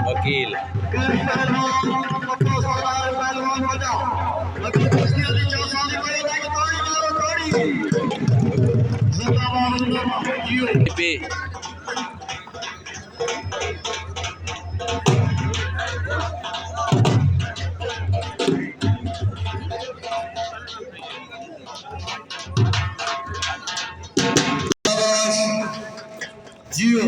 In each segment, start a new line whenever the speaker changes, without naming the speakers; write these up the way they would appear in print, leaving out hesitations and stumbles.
वकील पे
जियो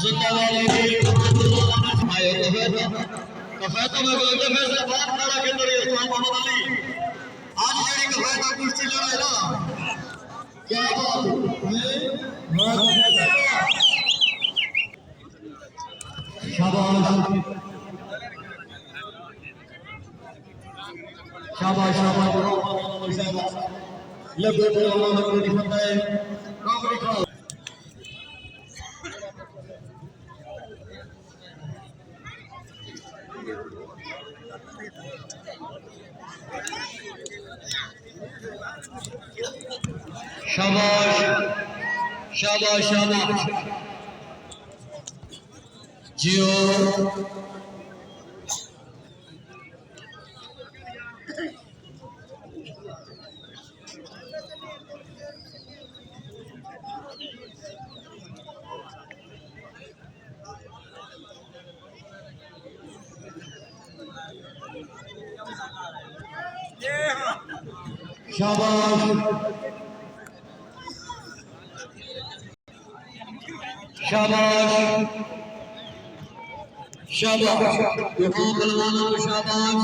जिंदाबाद कफायत में बोलते फैसला बहुत बड़ा केंद्र है इस्लाम मोहम्मद अली आज मेरी कफायत कुर्सी ले रहा है क्या बात है शाबाश शाबाश शाबाश लगे अल्लाह को दिखाता है काम लिखा शाबाश शाबाश शाबाश जियो शाबाश शाबाश शाबाश देखो बलवानों को शाबाश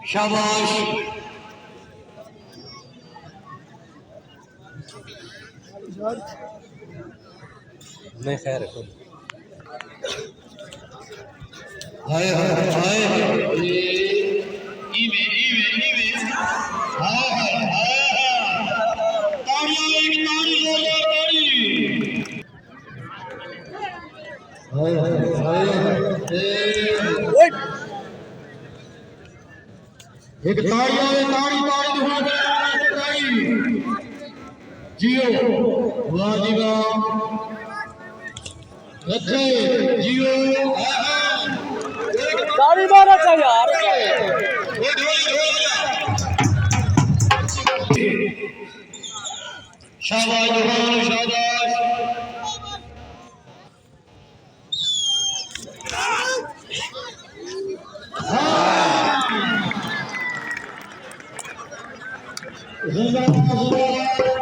शाबाश
नहीं खैर है
हाय हाय हाय ईवे हाय हाय ताड़ियां एक ताड़ी जोरदार ताड़ी हाय हाय एक ताड़ियां ताड़ी ताड़ी दिखा दे ताड़ी जियो वाह जी वाह अच्छे जियो
ताड़ी मारा था यार
शाबाश जवान शाबाश जिंदाबाद